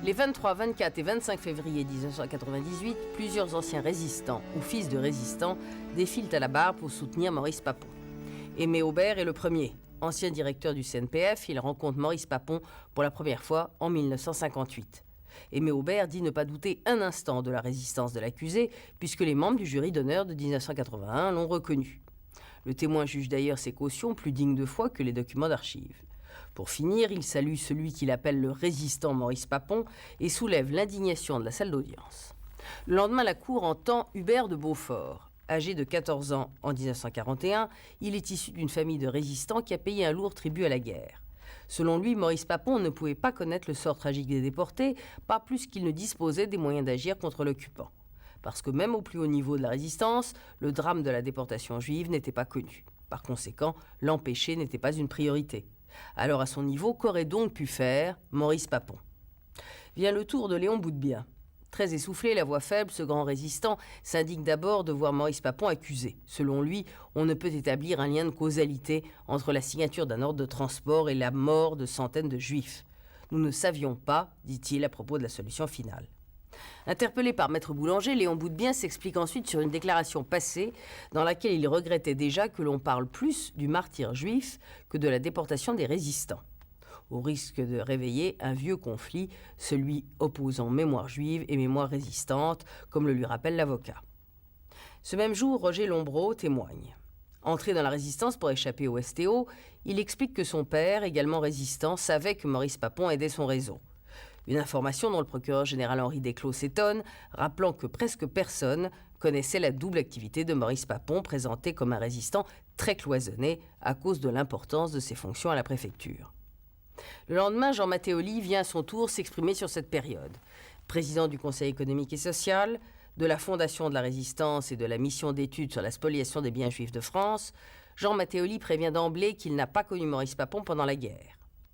Les 23, 24 et 25 février 1998, plusieurs anciens résistants ou fils de résistants défilent à la barre pour soutenir Maurice Papon. Aimé Aubert est le premier. Ancien directeur du CNPF, il rencontre Maurice Papon pour la première fois en 1958. Aimé Aubert dit ne pas douter un instant de la résistance de l'accusé, puisque les membres du jury d'honneur de 1981 l'ont reconnu. Le témoin juge d'ailleurs ses cautions plus dignes de foi que les documents d'archives. Pour finir, il salue celui qu'il appelle le résistant Maurice Papon et soulève l'indignation de la salle d'audience. Le lendemain, la cour entend Hubert de Beaufort. Âgé de 14 ans en 1941, il est issu d'une famille de résistants qui a payé un lourd tribut à la guerre. Selon lui, Maurice Papon ne pouvait pas connaître le sort tragique des déportés, pas plus qu'il ne disposait des moyens d'agir contre l'occupant. Parce que même au plus haut niveau de la résistance, le drame de la déportation juive n'était pas connu. Par conséquent, l'empêcher n'était pas une priorité. Alors à son niveau, qu'aurait donc pu faire Maurice Papon? Vient le tour de Léon Boudebien. Très essoufflé, la voix faible, ce grand résistant s'indigne d'abord de voir Maurice Papon accusé. Selon lui, on ne peut établir un lien de causalité entre la signature d'un ordre de transport et la mort de centaines de juifs. Nous ne savions pas, dit-il à propos de la solution finale. Interpellé par Maître Boulanger, Léon Boudebien s'explique ensuite sur une déclaration passée dans laquelle il regrettait déjà que l'on parle plus du martyre juif que de la déportation des résistants, au risque de réveiller un vieux conflit, celui opposant mémoire juive et mémoire résistante, comme le lui rappelle l'avocat. Ce même jour, Roger Lombreau témoigne. Entré dans la résistance pour échapper au STO, il explique que son père, également résistant, savait que Maurice Papon aidait son réseau. Une information dont le procureur général Henri Desclos s'étonne, rappelant que presque personne connaissait la double activité de Maurice Papon, présenté comme un résistant très cloisonné à cause de l'importance de ses fonctions à la préfecture. Le lendemain, Jean Mattéoli vient à son tour s'exprimer sur cette période. Président du Conseil économique et social, de la Fondation de la Résistance et de la mission d'études sur la spoliation des biens juifs de France, Jean Mattéoli prévient d'emblée qu'il n'a pas connu Maurice Papon pendant la guerre.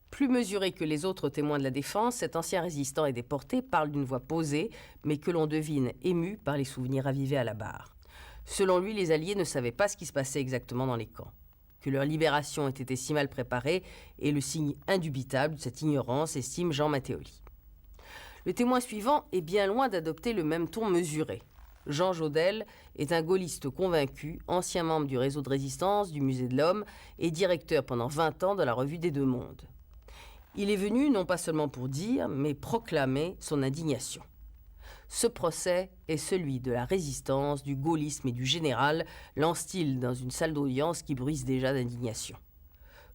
Plus mesuré que les autres témoins de la défense, cet ancien résistant et déporté parle d'une voix posée, mais que l'on devine ému par les souvenirs ravivés à la barre. Selon lui, les Alliés ne savaient pas ce qui se passait exactement dans les camps. Que leur libération ait été si mal préparée est le signe indubitable de cette ignorance, estime Jean Mattéoli. Le témoin suivant est bien loin d'adopter le même ton mesuré. Jean Jodel est un gaulliste convaincu, ancien membre du réseau de résistance, du Musée de l'Homme et directeur pendant 20 ans de la Revue des Deux Mondes. Il est venu non pas seulement pour dire, mais proclamer son indignation. Ce procès est celui de la résistance, du gaullisme et du général, lance-t-il dans une salle d'audience qui bruisse déjà d'indignation.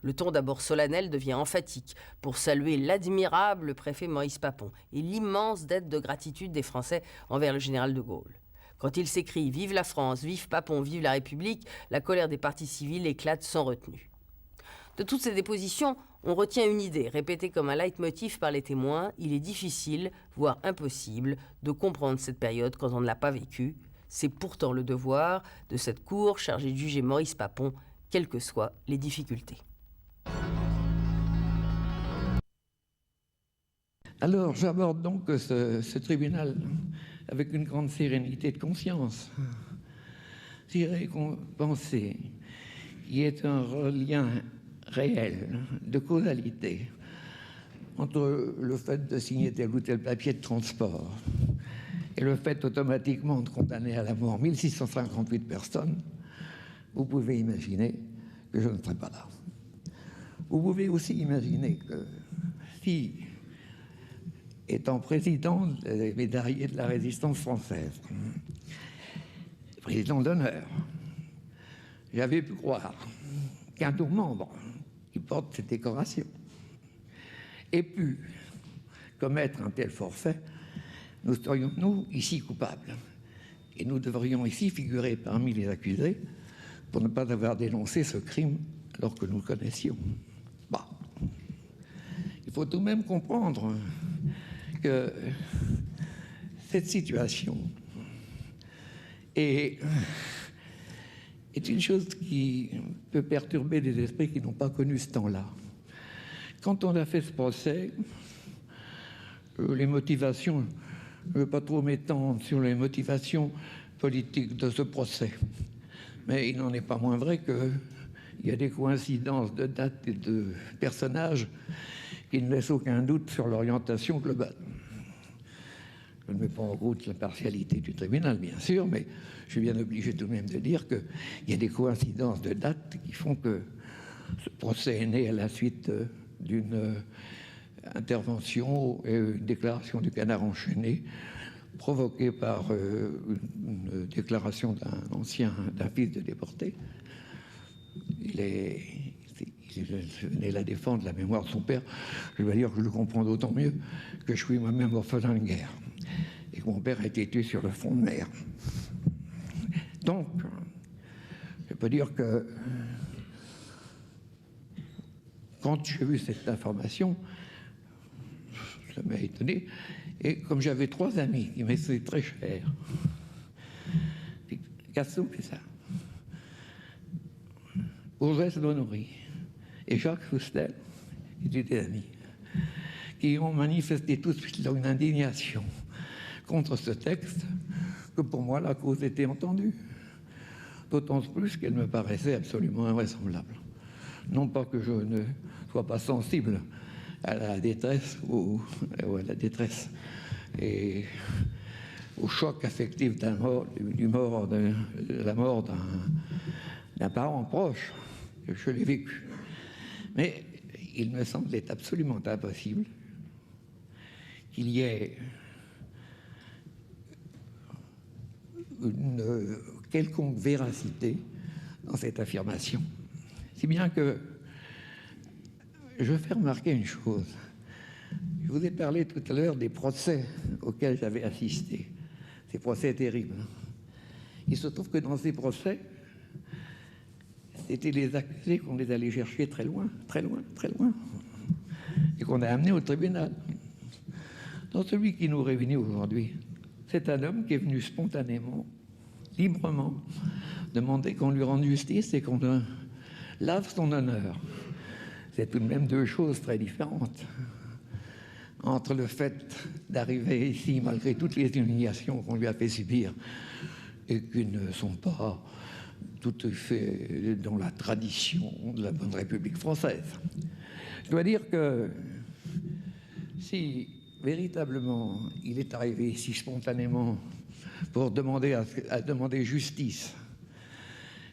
Le ton d'abord solennel devient emphatique pour saluer l'admirable préfet Maurice Papon et l'immense dette de gratitude des Français envers le général de Gaulle. Quand il s'écrie « Vive la France, vive Papon, vive la République », la colère des partis civils éclate sans retenue. De toutes ces dépositions, on retient une idée, répétée comme un leitmotiv par les témoins. Il est difficile, voire impossible, de comprendre cette période quand on ne l'a pas vécue. C'est pourtant le devoir de cette cour chargée de juger Maurice Papon, quelles que soient les difficultés. Alors, j'aborde donc ce tribunal avec une grande sérénité de conscience. J'irais penser qu'il y ait un lien réel, de causalité, entre le fait de signer tel ou tel papier de transport et le fait automatiquement de condamner à la mort 1658 personnes, vous pouvez imaginer que je ne serais pas là. Vous pouvez aussi imaginer que si, étant président des médaillés de la résistance française, président d'honneur, j'avais pu croire qu'un de nos membres qui porte cette décoration ait pu commettre un tel forfait, nous serions, nous, ici coupables. Et nous devrions ici figurer parmi les accusés pour ne pas avoir dénoncé ce crime alors que nous le connaissions. Bah. Il faut tout de même comprendre que cette situation est une chose qui peut perturber des esprits qui n'ont pas connu ce temps-là. Quand on a fait ce procès, les motivations, je ne veux pas trop m'étendre sur les motivations politiques de ce procès, mais il n'en est pas moins vrai qu'il y a des coïncidences de dates et de personnages qui ne laissent aucun doute sur l'orientation globale. Je ne mets pas en route l'impartialité du tribunal, bien sûr, mais je suis bien obligé tout de même de dire qu'il y a des coïncidences de date qui font que ce procès est né à la suite d'une intervention et une déclaration du Canard enchaîné provoquée par une déclaration d'un fils de déporté. Il venait la défendre la mémoire de son père. Je dois dire que je le comprends d'autant mieux que je suis moi-même orphelin de guerre et que mon père a été tué sur le front de mer. Donc, je peux dire que quand j'ai vu cette information, ça m'a étonné. Et comme j'avais 3 amis qui m'étaient très chers, Picasso, c'est ça, Audrey Bonory et Jacques Fustel, qui étaient des amis, qui ont manifesté tout de suite leur indignation contre ce texte, que pour moi la cause était entendue. D'autant plus qu'elle me paraissait absolument invraisemblable. Non pas que je ne sois pas sensible à la détresse ou à la détresse et au choc affectif de la mort d'un parent proche, que je l'ai vécu. Mais il me semblait absolument impossible qu'il y ait une quelconque véracité dans cette affirmation. Si bien que je fais remarquer une chose. Je vous ai parlé tout à l'heure des procès auxquels j'avais assisté. Ces procès terribles. Il se trouve que dans ces procès, c'était les accusés qu'on les allait chercher très loin, très loin, très loin, et qu'on a amenés au tribunal. Dans celui qui nous réunit aujourd'hui, c'est un homme qui est venu spontanément, librement, demander qu'on lui rende justice et qu'on lave son honneur. C'est tout de même 2 choses très différentes. Entre le fait d'arriver ici, malgré toutes les humiliations qu'on lui a fait subir, et qui ne sont pas tout à fait dans la tradition de la bonne République française. Je dois dire que si véritablement il est arrivé ici spontanément pour demander demander justice,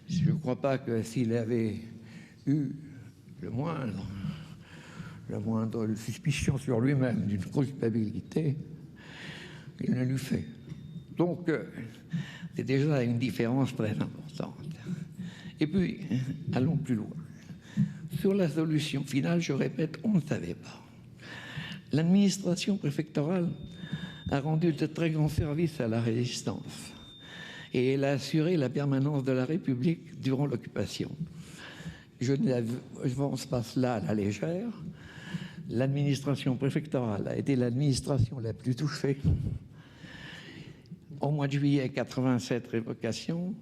je ne crois pas que s'il avait eu le moindre suspicion sur lui-même d'une culpabilité, il ne l'eût fait. Donc, c'est déjà une différence très importante. Et puis, allons plus loin. Sur la solution finale, je répète, on ne savait pas. L'administration préfectorale a rendu de très grands services à la résistance et elle a assuré la permanence de la République durant l'occupation. Je n'avance pas cela à la légère. L'administration préfectorale a été l'administration la plus touchée. Au mois de juillet 87, révocation.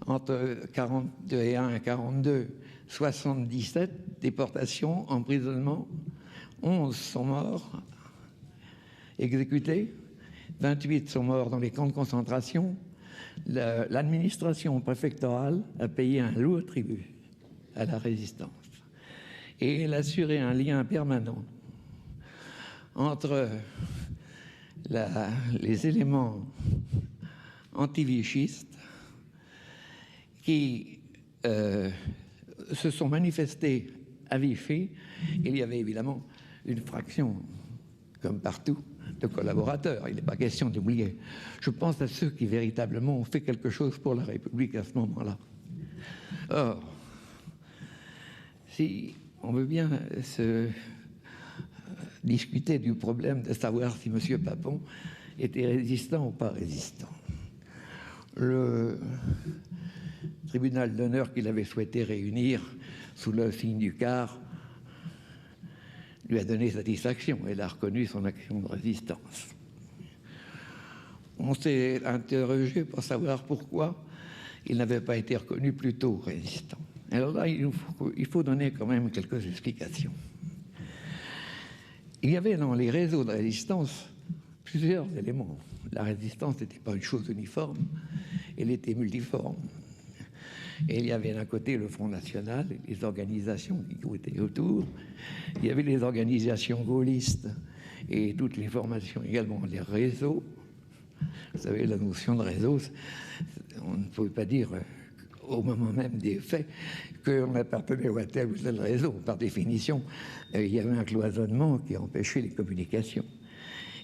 Entre 42 et 1 et 42, 77 déportations, emprisonnements. 11 sont morts, exécutés. 28 sont morts dans les camps de concentration. L'administration préfectorale a payé un lourd tribut à la résistance. Et elle a assuré un lien permanent entre les éléments anti-vichistes qui se sont manifestés à Vichy. Il y avait évidemment une fraction, comme partout, de collaborateurs. Il n'est pas question d'oublier. Je pense à ceux qui véritablement ont fait quelque chose pour la République à ce moment-là. Or, si on veut bien discuter du problème de savoir si M. Papon était résistant ou pas résistant, le tribunal d'honneur qu'il avait souhaité réunir sous le signe du quart lui a donné satisfaction. Elle a reconnu son action de résistance. On s'est interrogé pour savoir pourquoi il n'avait pas été reconnu plus tôt résistant. Alors là, il faut donner quand même quelques explications. Il y avait dans les réseaux de résistance plusieurs éléments. La résistance n'était pas une chose uniforme, elle était multiforme. Et il y avait d'un côté le Front National, et les organisations qui étaient autour. Il y avait les organisations gaullistes et toutes les formations également, les réseaux. Vous savez, la notion de réseau, on ne pouvait pas dire au moment même des faits qu'on appartenait à tel ou tel réseau. Par définition, il y avait un cloisonnement qui empêchait les communications.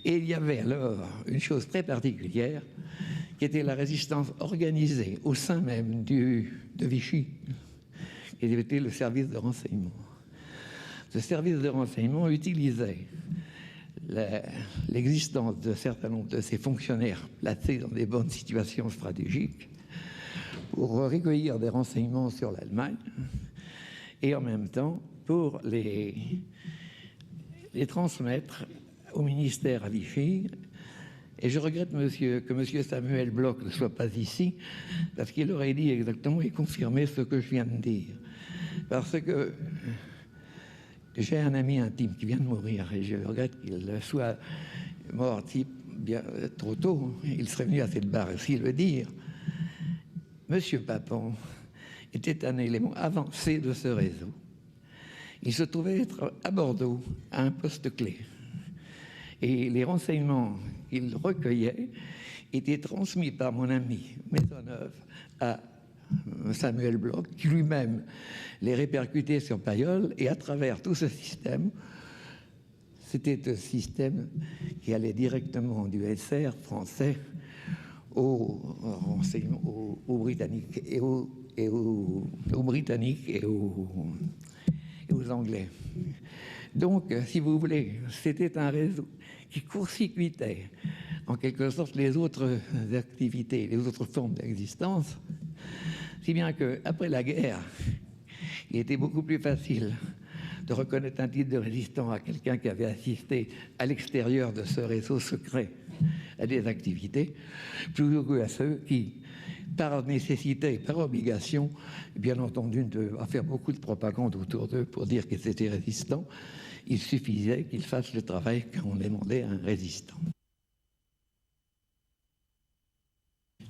Et il y avait alors une chose très particulière qui était la résistance organisée au sein même de Vichy, qui était le service de renseignement. Ce service de renseignement utilisait l'existence d'un certain nombre de ces fonctionnaires placés dans des bonnes situations stratégiques pour recueillir des renseignements sur l'Allemagne et en même temps pour les transmettre au ministère à Vichy. Et je regrette que M. Samuel Bloch ne soit pas ici, parce qu'il aurait dit exactement et confirmé ce que je viens de dire. Parce que j'ai un ami intime qui vient de mourir et je regrette qu'il soit mort bien trop tôt. Il serait venu à cette barre aussi le dire. M. Papon était un élément avancé de ce réseau. Il se trouvait être à Bordeaux, à un poste clé. Et les renseignements qu'il recueillait étaient transmis par mon ami Maisonneuve à Samuel Bloch, qui lui-même les répercutait sur Pagnol, et à travers tout ce système, c'était un système qui allait directement du SR français aux Britanniques et aux Anglais. Donc, si vous voulez, c'était un réseau qui court-circuitait en quelque sorte les autres activités, les autres formes d'existence, si bien qu'après la guerre, il était beaucoup plus facile de reconnaître un titre de résistant à quelqu'un qui avait assisté à l'extérieur de ce réseau secret à des activités, plutôt qu'à ceux qui, par nécessité, par obligation, bien entendu, à faire beaucoup de propagande autour d'eux pour dire qu'ils étaient résistants. Il suffisait qu'ils fassent le travail qu'on demandait à un résistant.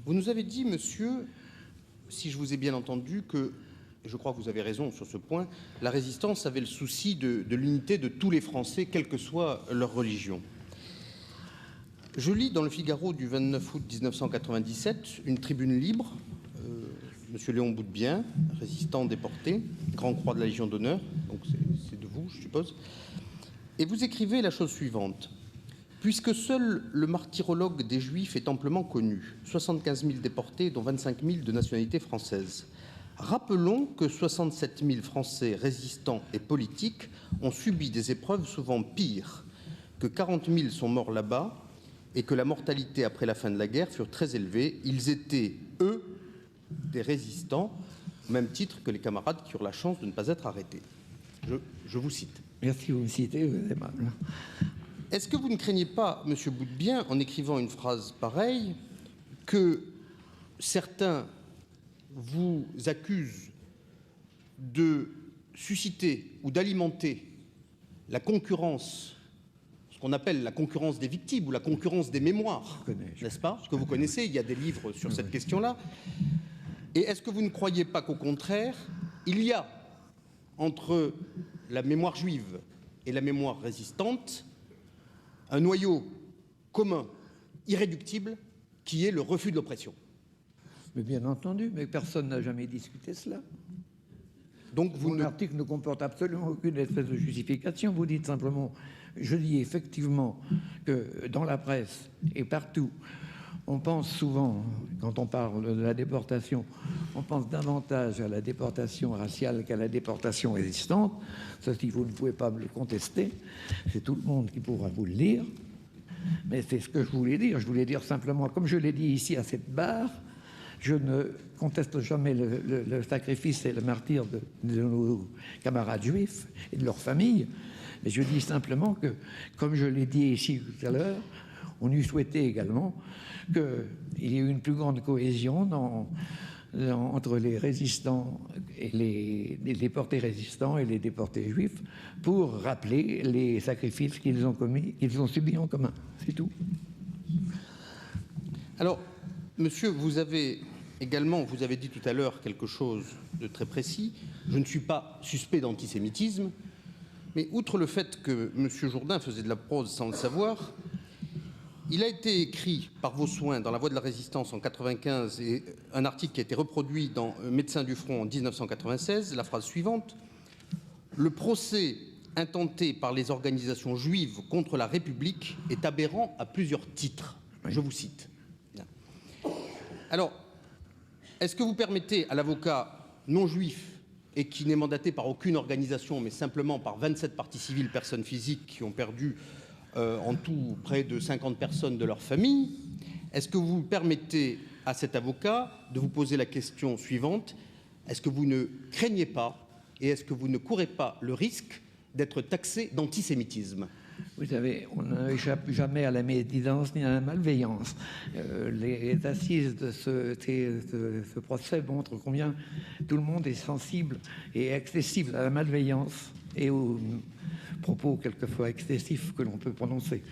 Vous nous avez dit, monsieur, si je vous ai bien entendu, que, et je crois que vous avez raison sur ce point, la résistance avait le souci de l'unité de tous les Français, quelle que soit leur religion. Je lis dans le Figaro du 29 août 1997 une tribune libre, monsieur Léon Boudebien, résistant déporté, Grand Croix de la Légion d'honneur, donc c'est de vous, je suppose, et vous écrivez la chose suivante. Puisque seul le martyrologue des Juifs est amplement connu, 75 000 déportés, dont 25 000 de nationalité française, rappelons que 67 000 Français résistants et politiques ont subi des épreuves souvent pires, que 40 000 sont morts là-bas et que la mortalité après la fin de la guerre furent très élevée. Ils étaient, eux, des résistants, au même titre que les camarades qui eurent la chance de ne pas être arrêtés. Je vous cite. Merci, vous me citez, vous êtes aimable. Est-ce que vous ne craignez pas, monsieur Boudebien, en écrivant une phrase pareille, que certains vous accusent de susciter ou d'alimenter la concurrence, ce qu'on appelle la concurrence des victimes ou la concurrence des mémoires, n'est-ce pas? Ce que vous connaissez, il y a des livres sur cette question-là. Et est-ce que vous ne croyez pas qu'au contraire, il y a entre la mémoire juive et la mémoire résistante un noyau commun, irréductible, qui est le refus de l'oppression? Mais bien entendu, mais personne n'a jamais discuté cela. Donc Mon article ne comporte absolument aucune espèce de justification. Vous dites simplement, je dis effectivement que dans la presse et partout, on pense souvent, quand on parle de la déportation, on pense davantage à la déportation raciale qu'à la déportation résistante. Ceci, vous ne pouvez pas me le contester. C'est tout le monde qui pourra vous le lire. Mais c'est ce que je voulais dire. Je voulais dire simplement, comme je l'ai dit ici à cette barre, je ne conteste jamais le sacrifice et le martyre de nos camarades juifs et de leurs familles. Mais je dis simplement que, comme je l'ai dit ici tout à l'heure, on eût souhaité également qu'il y ait une plus grande cohésion entre les résistants et les déportés résistants et les déportés juifs pour rappeler les sacrifices qu'ils ont commis, qu'ils ont subis en commun. C'est tout. Alors, monsieur, vous avez dit tout à l'heure quelque chose de très précis. Je ne suis pas suspect d'antisémitisme. Mais outre le fait que M. Jourdain faisait de la prose sans le savoir, il a été écrit par vos soins dans La Voix de la Résistance en 1995 et un article qui a été reproduit dans Médecins du Front en 1996, la phrase suivante: « Le procès intenté par les organisations juives contre la République est aberrant à plusieurs titres. » Je vous cite. Alors, est-ce que vous permettez à l'avocat non juif et qui n'est mandaté par aucune organisation, mais simplement par 27 parties civiles, personnes physiques qui ont perdu en tout près de 50 personnes de leur famille, est-ce que vous permettez à cet avocat de vous poser la question suivante: est-ce que vous ne craignez pas et est-ce que vous ne courez pas le risque d'être taxé d'antisémitisme? Vous savez, on n'échappe jamais à la médisance ni à la malveillance. Les assises de ce procès montrent combien tout le monde est sensible et accessible à la malveillance et aux propos quelquefois excessifs que l'on peut prononcer.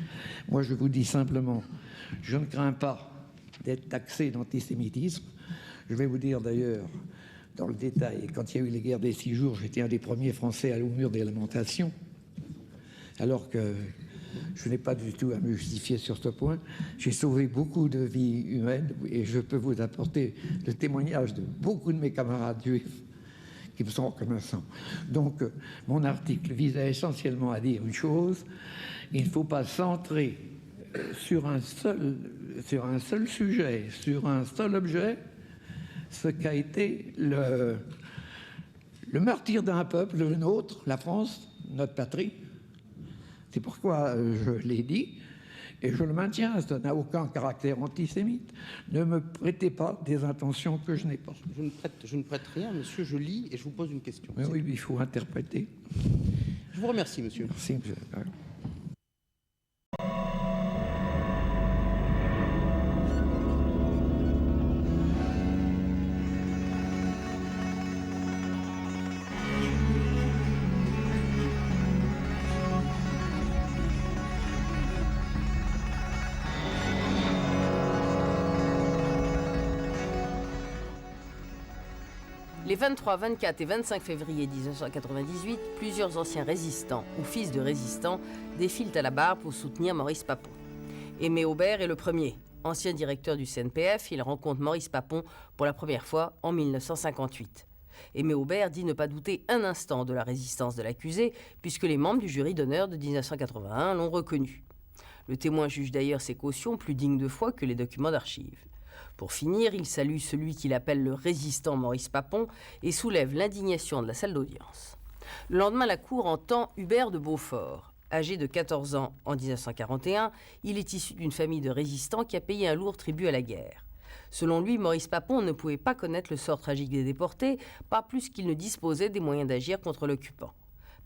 Moi, je vous dis simplement, je ne crains pas d'être taxé d'antisémitisme. Je vais vous dire d'ailleurs, dans le détail, quand il y a eu les guerres des 6 jours, j'étais un des premiers Français à aller au mur des lamentations, alors que je n'ai pas du tout à me justifier sur ce point. J'ai sauvé beaucoup de vies humaines et je peux vous apporter le témoignage de beaucoup de mes camarades juifs qui me sont reconnaissants. Donc, mon article visait essentiellement à dire une chose: il ne faut pas centrer sur un seul sujet, sur un seul objet, ce qu'a été le martyre d'un peuple, le nôtre, la France, notre patrie. C'est pourquoi je l'ai dit, et je le maintiens, ça n'a aucun caractère antisémite. Ne me prêtez pas des intentions que je n'ai pas. Je ne prête rien, monsieur, je lis et je vous pose une question. Mais oui, il faut interpréter. Je vous remercie, monsieur. Merci, monsieur. Les 23, 24 et 25 février 1998, plusieurs anciens résistants ou fils de résistants défilent à la barre pour soutenir Maurice Papon. Aimé Aubert est le premier. Ancien directeur du CNPF, il rencontre Maurice Papon pour la première fois en 1958. Aimé Aubert dit ne pas douter un instant de la résistance de l'accusé, puisque les membres du jury d'honneur de 1981 l'ont reconnu. Le témoin juge d'ailleurs ses cautions plus dignes de foi que les documents d'archives. Pour finir, il salue celui qu'il appelle le résistant Maurice Papon et soulève l'indignation de la salle d'audience. Le lendemain, la cour entend Hubert de Beaufort. Âgé de 14 ans en 1941, il est issu d'une famille de résistants qui a payé un lourd tribut à la guerre. Selon lui, Maurice Papon ne pouvait pas connaître le sort tragique des déportés, pas plus qu'il ne disposait des moyens d'agir contre l'occupant.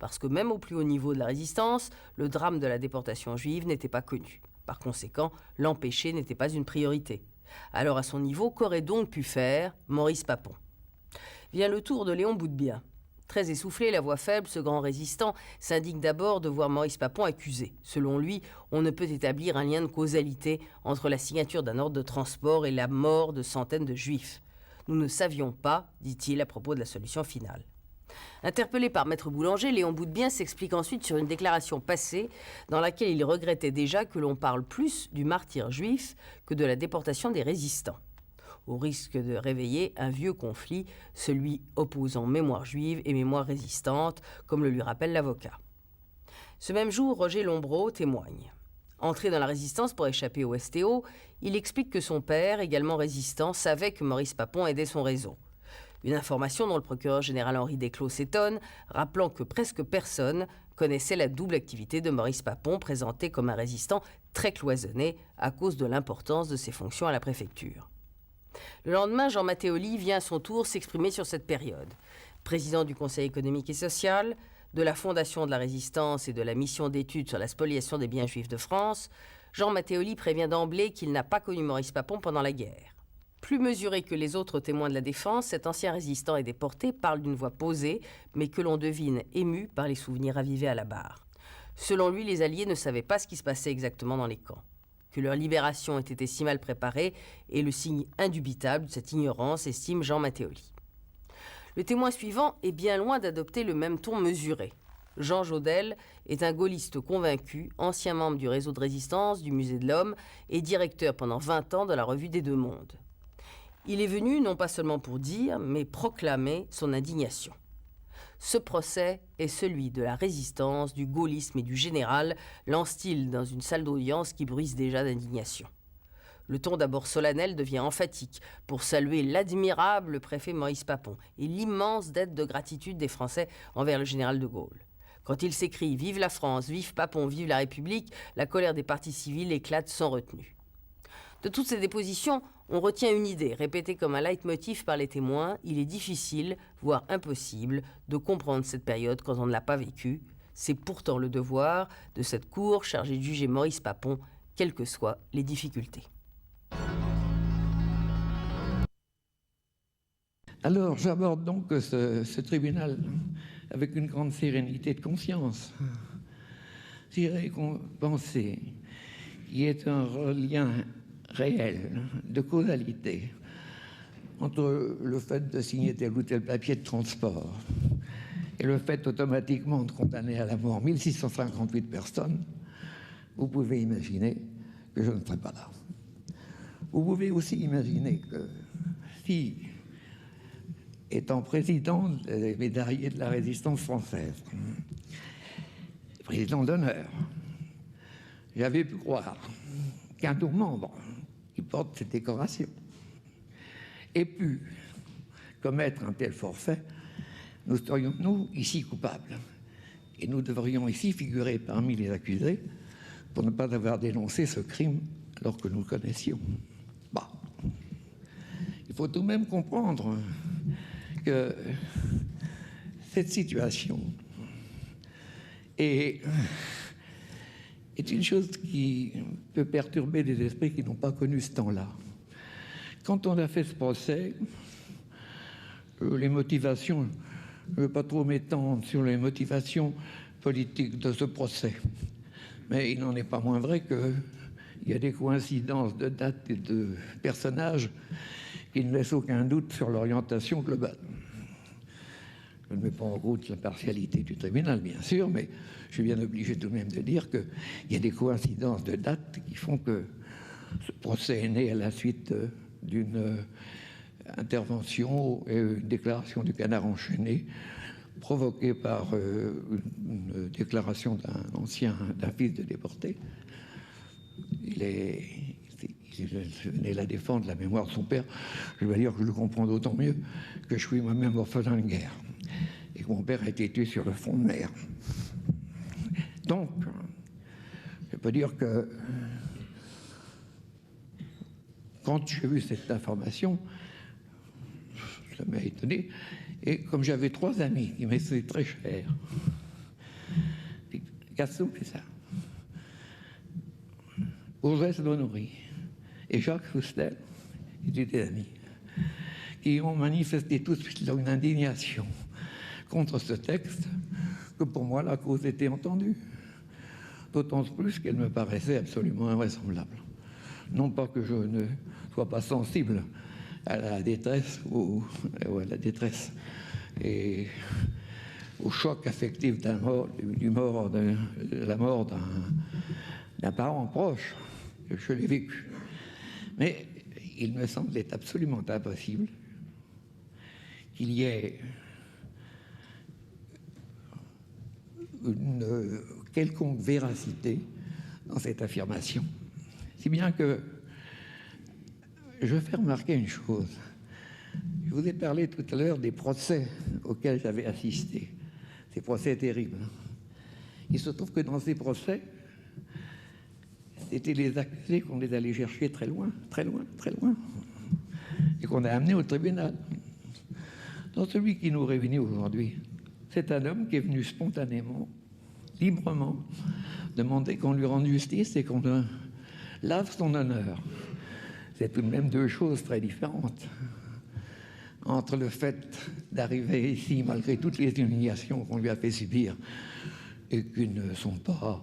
Parce que même au plus haut niveau de la résistance, le drame de la déportation juive n'était pas connu. Par conséquent, l'empêcher n'était pas une priorité. Alors à son niveau, qu'aurait donc pu faire Maurice Papon? Vient le tour de Léon Boudebien. Très essoufflé, la voix faible, ce grand résistant s'indigne d'abord de voir Maurice Papon accusé. Selon lui, on ne peut établir un lien de causalité entre la signature d'un ordre de transport et la mort de centaines de juifs. Nous ne savions pas, dit-il à propos de la solution finale. Interpellé par Maître Boulanger, Léon Boudebien s'explique ensuite sur une déclaration passée dans laquelle il regrettait déjà que l'on parle plus du martyre juif que de la déportation des résistants, au risque de réveiller un vieux conflit, celui opposant mémoire juive et mémoire résistante, comme le lui rappelle l'avocat. Ce même jour, Roger Lombreau témoigne. Entré dans la résistance pour échapper au STO, il explique que son père, également résistant, savait que Maurice Papon aidait son réseau. Une information dont le procureur général Henri Desclos s'étonne, rappelant que presque personne connaissait la double activité de Maurice Papon, présenté comme un résistant très cloisonné à cause de l'importance de ses fonctions à la préfecture. Le lendemain, Jean Mattéoli vient à son tour s'exprimer sur cette période. Président du Conseil économique et social, de la Fondation de la Résistance et de la mission d'études sur la spoliation des biens juifs de France, Jean Mattéoli prévient d'emblée qu'il n'a pas connu Maurice Papon pendant la guerre. Plus mesuré que les autres témoins de la défense, cet ancien résistant et déporté parle d'une voix posée, mais que l'on devine ému par les souvenirs ravivés à la barre. Selon lui, les Alliés ne savaient pas ce qui se passait exactement dans les camps. Que leur libération ait été si mal préparée est le signe indubitable de cette ignorance, estime Jean Mattéoli. Le témoin suivant est bien loin d'adopter le même ton mesuré. Jean Jodel est un gaulliste convaincu, ancien membre du réseau de résistance du Musée de l'Homme et directeur pendant 20 ans de la Revue des Deux Mondes. Il est venu non pas seulement pour dire, mais proclamer son indignation. Ce procès est celui de la résistance, du gaullisme et du général, lance-t-il dans une salle d'audience qui bruisse déjà d'indignation. Le ton d'abord solennel devient emphatique pour saluer l'admirable préfet Maurice Papon et l'immense dette de gratitude des Français envers le général de Gaulle. Quand il s'écrie « Vive la France, vive Papon, vive la République », la colère des partis civils éclate sans retenue. De toutes ces dépositions, on retient une idée, répétée comme un leitmotiv par les témoins. Il est difficile, voire impossible, de comprendre cette période quand on ne l'a pas vécue. C'est pourtant le devoir de cette cour chargée de juger Maurice Papon, quelles que soient les difficultés. Alors, j'aborde donc ce tribunal avec une grande sérénité de conscience. Je dirais qu'on pensait qu'il y ait un lien réel de causalité entre le fait de signer tel ou tel papier de transport et le fait automatiquement de condamner à la mort 1658 personnes. Vous pouvez imaginer que je ne serais pas là. Vous pouvez aussi imaginer que si, étant président des médaillés de la résistance française, président d'honneur, j'avais pu croire qu'un de nos membres qui porte cette décoration ait pu commettre un tel forfait, nous serions, nous, ici coupables. Et nous devrions ici figurer parmi les accusés pour ne pas avoir dénoncé ce crime alors que nous le connaissions. Bah. Il faut tout de même comprendre que cette situation est une chose qui peut perturber des esprits qui n'ont pas connu ce temps-là. Quand on a fait ce procès, les motivations, je ne veux pas trop m'étendre sur les motivations politiques de ce procès, mais il n'en est pas moins vrai qu'il y a des coïncidences de dates et de personnages qui ne laissent aucun doute sur l'orientation globale. Je ne mets pas en route la partialité du tribunal, bien sûr, mais je suis bien obligé tout de même de dire qu'il y a des coïncidences de dates qui font que ce procès est né à la suite d'une intervention et une déclaration du Canard enchaîné provoquée par une déclaration d'un fils de déporté. Il venait la défendre la mémoire de son père. Je dois dire que je le comprends d'autant mieux que je suis moi-même orphelin de guerre et que mon père a été tué sur le front de mer. Donc, je peux dire que quand j'ai vu cette information, ça m'a étonné. Et comme j'avais 3 amis qui m'étaient très chers, Gaston Pessard, Audrey Bonory et Jacques Fustel, qui étaient des amis, qui ont manifesté tout de suite leur indignation contre ce texte, que pour moi la cause était entendue. D'autant plus qu'elle me paraissait absolument invraisemblable. Non pas que je ne sois pas sensible à la détresse à la détresse et au choc affectif de la mort d'un parent proche, je l'ai vécu. Mais il me semblait absolument impossible qu'il y ait une quelconque véracité dans cette affirmation. Si bien que je fais remarquer une chose. Je vous ai parlé tout à l'heure des procès auxquels j'avais assisté. Ces procès terribles. Il se trouve que dans ces procès, c'était les accusés qu'on les allait chercher très loin, très loin, très loin, et qu'on a amenés au tribunal. Dans celui qui nous réunit aujourd'hui, c'est un homme qui est venu spontanément, librement, demander qu'on lui rende justice et qu'on lave son honneur. C'est tout de même 2 choses très différentes. Entre le fait d'arriver ici, malgré toutes les humiliations qu'on lui a fait subir, et qui ne sont pas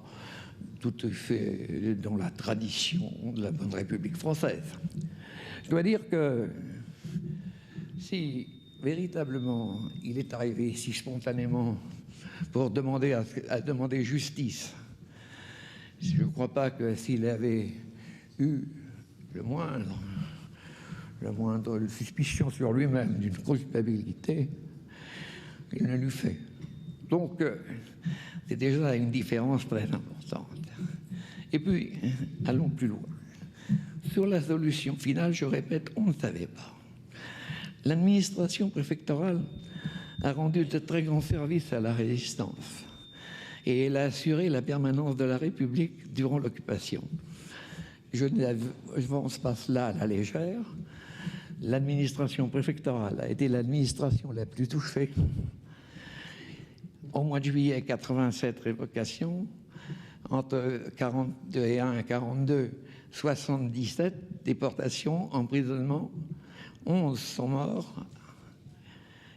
tout à fait dans la tradition de la bonne République française. Je dois dire que si véritablement, il est arrivé ici spontanément pour demander demander justice. Je ne crois pas que s'il avait eu le moindre suspicion sur lui-même d'une culpabilité, il ne l'eût fait. Donc, c'est déjà une différence très importante. Et puis, allons plus loin. Sur la solution finale, je répète, on ne savait pas. L'administration préfectorale a rendu de très grands services à la résistance et elle a assuré la permanence de la République durant l'occupation. Je n'avance pas cela à la légère. L'administration préfectorale a été l'administration la plus touchée. Au mois de juillet 87, révocation. Entre 41 et 42, 77 déportations, emprisonnements. 11 sont morts,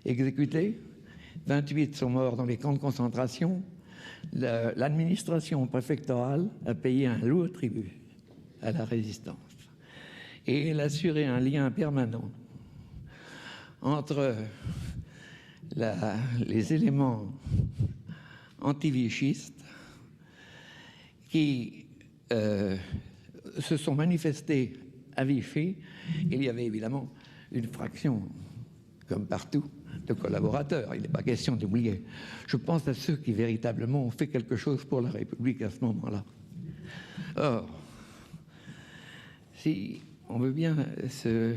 exécutés. 28 sont morts dans les camps de concentration. L'administration préfectorale a payé un lourd tribut à la résistance. Et elle a assuré un lien permanent entre les éléments anti-vichistes qui se sont manifestés à Vichy. Il y avait évidemment une fraction, comme partout, de collaborateurs. Il n'est pas question d'oublier. Je pense à ceux qui véritablement ont fait quelque chose pour la République à ce moment-là. Or, si on veut bien se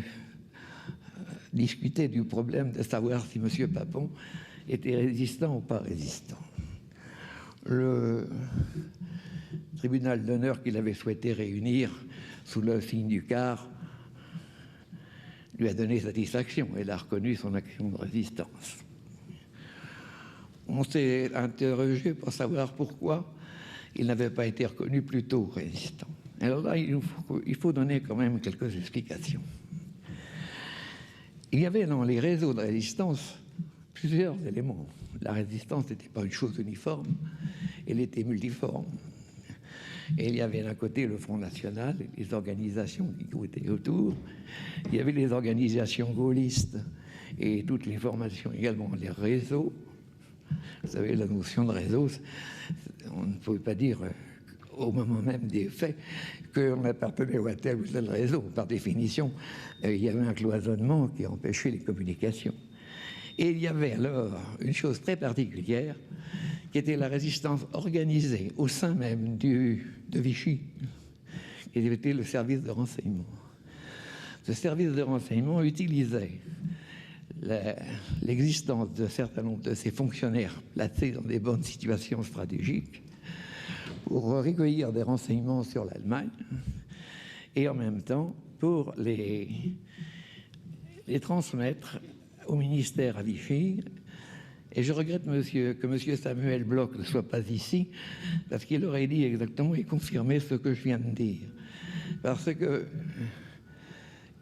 discuter du problème de savoir si M. Papon était résistant ou pas résistant, le tribunal d'honneur qu'il avait souhaité réunir sous le signe du quart lui a donné satisfaction et a reconnu son action de résistance. On s'est interrogé pour savoir pourquoi il n'avait pas été reconnu plus tôt résistant. Alors là, il faut donner quand même quelques explications. Il y avait dans les réseaux de résistance plusieurs éléments. La résistance n'était pas une chose uniforme, elle était multiforme. Et il y avait d'un côté le Front National, et les organisations qui étaient autour. Il y avait les organisations gaullistes et toutes les formations également, les réseaux. Vous savez, la notion de réseau, on ne pouvait pas dire au moment même des faits qu'on appartenait à tel ou tel réseau. Par définition, il y avait un cloisonnement qui empêchait les communications. Et il y avait alors une chose très particulière qui était la résistance organisée au sein même de Vichy, qui était le service de renseignement. Ce service de renseignement utilisait l'existence d'un certain nombre de ses fonctionnaires placés dans des bonnes situations stratégiques pour recueillir des renseignements sur l'Allemagne et en même temps pour les transmettre au ministère à Vichy. Et je regrette que M. Samuel Bloch ne soit pas ici, parce qu'il aurait dit exactement et confirmé ce que je viens de dire. Parce que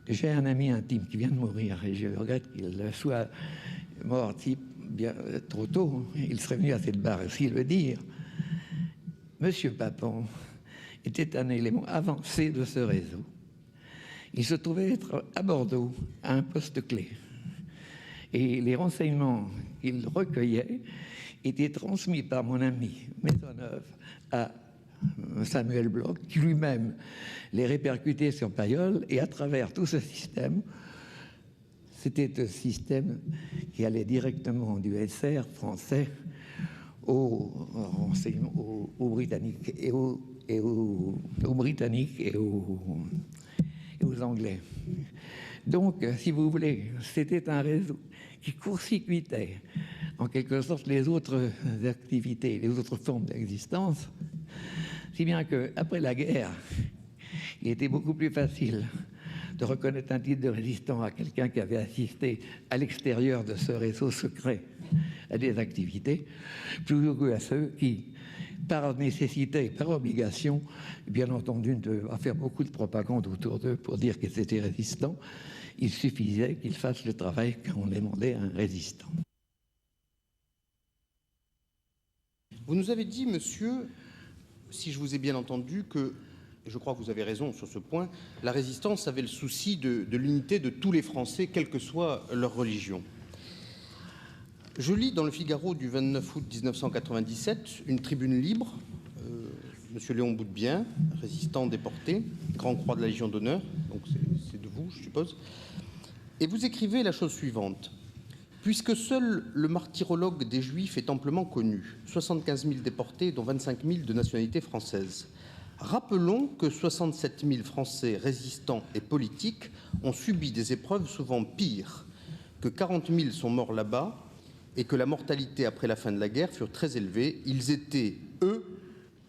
j'ai un ami intime qui vient de mourir, et je regrette qu'il soit mort bien trop tôt. Il serait venu à cette barre aussi le dire. M. Papon était un élément avancé de ce réseau. Il se trouvait être à Bordeaux, à un poste clé. Et les renseignements qu'il recueillait étaient transmis par mon ami Maisonneuve à Samuel Bloch, qui lui-même les répercutait sur Pailleul, et à travers tout ce système, c'était un système qui allait directement du SR français aux Britanniques et aux Britanniques et aux Anglais. Donc, si vous voulez, c'était un réseau qui court-circuitait en quelque sorte les autres activités, les autres formes d'existence, si bien qu'après la guerre, il était beaucoup plus facile de reconnaître un titre de résistant à quelqu'un qui avait assisté à l'extérieur de ce réseau secret à des activités, plutôt qu'à ceux qui, par nécessité, par obligation, bien entendu, à faire beaucoup de propagande autour d'eux pour dire qu'ils étaient résistants. Il suffisait qu'ils fassent le travail qu'on demandait à un résistant. Vous nous avez dit, monsieur, si je vous ai bien entendu, que, et je crois que vous avez raison sur ce point, la résistance avait le souci de l'unité de tous les Français, quelle que soit leur religion. Je lis dans le Figaro du 29 août 1997 une tribune libre. Monsieur Léon Boudebien, résistant déporté, Grand Croix de la Légion d'honneur, donc c'est de vous, je suppose. Et vous écrivez la chose suivante. Puisque seul le martyrologue des Juifs est amplement connu, 75 000 déportés, dont 25 000 de nationalité française, rappelons que 67 000 Français résistants et politiques ont subi des épreuves souvent pires, que 40 000 sont morts là-bas et que la mortalité après la fin de la guerre fut très élevée. Ils étaient, eux,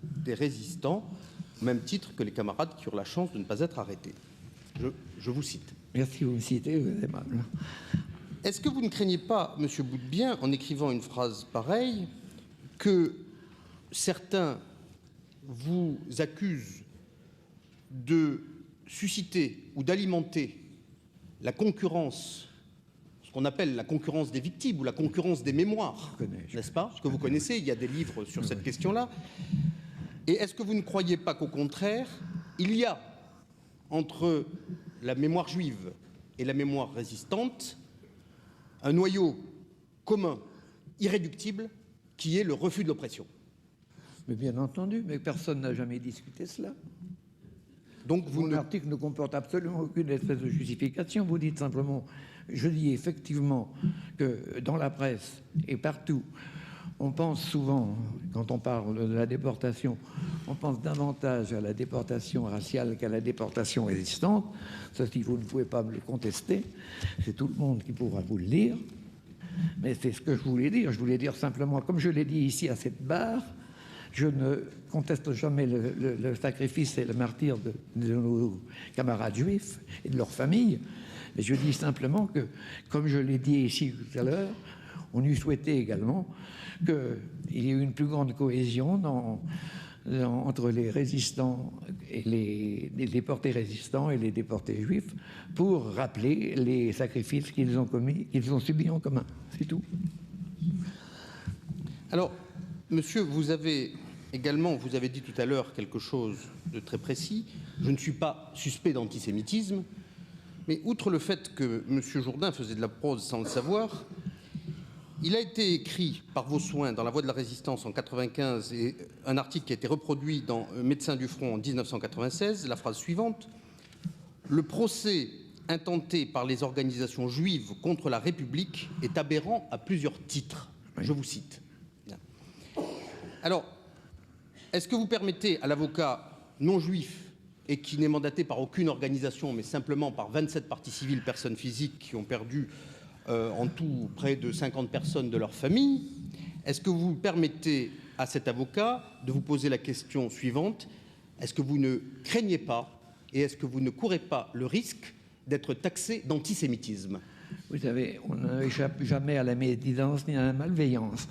des résistants, au même titre que les camarades qui eurent la chance de ne pas être arrêtés. Je vous cite. Merci, vous me citez, vous êtes aimable. Est-ce que vous ne craignez pas, Monsieur Boudebien, en écrivant une phrase pareille, que certains vous accusent de susciter ou d'alimenter la concurrence, ce qu'on appelle la concurrence des victimes ou la concurrence des mémoires, n'est-ce pas? Ce que vous connaissez, il y a des livres sur cette question-là. Et est-ce que vous ne croyez pas qu'au contraire, il y a entre la mémoire juive et la mémoire résistante un noyau commun, irréductible, qui est le refus de l'oppression? Mais bien entendu, mais personne n'a jamais discuté cela. Donc Mon article ne comporte absolument aucune espèce de justification. Vous dites simplement, je dis effectivement que dans la presse et partout, on pense souvent, quand on parle de la déportation, on pense davantage à la déportation raciale qu'à la déportation résistante. Ceci, vous ne pouvez pas me le contester. C'est tout le monde qui pourra vous le dire. Mais c'est ce que je voulais dire. Je voulais dire simplement, comme je l'ai dit ici à cette barre, je ne conteste jamais le sacrifice et le martyre de nos camarades juifs et de leurs familles. Mais je dis simplement que, comme je l'ai dit ici tout à l'heure, on eût souhaité également qu'il y ait une plus grande cohésion entre les résistants et les déportés résistants et les déportés juifs pour rappeler les sacrifices qu'ils ont commis, qu'ils ont subis en commun. C'est tout. Alors, monsieur, vous avez dit tout à l'heure quelque chose de très précis. Je ne suis pas suspect d'antisémitisme, mais outre le fait que monsieur Jourdain faisait de la prose sans le savoir, il a été écrit par vos soins dans La Voix de la Résistance en 1995 et un article qui a été reproduit dans Médecins du Front en 1996, la phrase suivante: « Le procès intenté par les organisations juives contre la République est aberrant à plusieurs titres. » Je vous cite. Bien. Alors, est-ce que vous permettez à l'avocat non juif et qui n'est mandaté par aucune organisation, mais simplement par 27 parties civiles, personnes physiques qui ont perdu en tout près de 50 personnes de leur famille, est-ce que vous permettez à cet avocat de vous poser la question suivante: est-ce que vous ne craignez pas et est-ce que vous ne courez pas le risque d'être taxé d'antisémitisme? Vous savez, on n'échappe jamais à la médisance ni à la malveillance.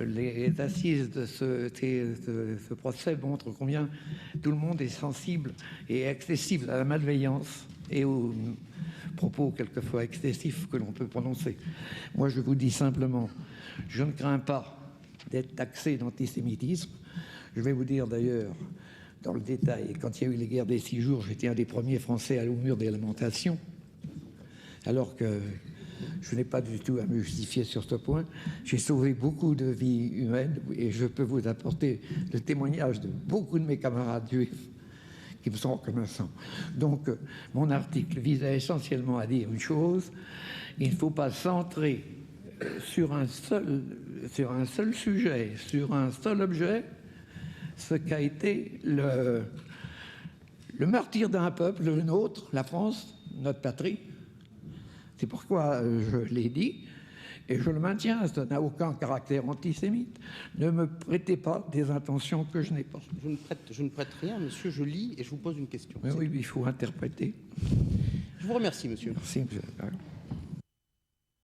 Les assises de ce procès montrent combien tout le monde est sensible et accessible à la malveillance et aux propos quelquefois excessifs que l'on peut prononcer. Moi, je vous dis simplement, je ne crains pas d'être taxé d'antisémitisme. Je vais vous dire d'ailleurs, dans le détail, quand il y a eu les guerres des 6 jours, j'étais un des premiers Français à aller au mur des lamentations, alors que je n'ai pas du tout à me justifier sur ce point. J'ai sauvé beaucoup de vies humaines et je peux vous apporter le témoignage de beaucoup de mes camarades juifs qui me sont reconnaissants. Donc, mon article visait essentiellement à dire une chose: il ne faut pas centrer sur un seul sujet, sur un seul objet, ce qu'a été le martyre d'un peuple, le nôtre, la France, notre patrie. C'est pourquoi je l'ai dit, et je le maintiens, ça n'a aucun caractère antisémite. Ne me prêtez pas des intentions que je n'ai pas. Je ne prête rien, monsieur, je lis et je vous pose une question. Mais oui, il faut interpréter. Je vous remercie, monsieur. Merci, monsieur.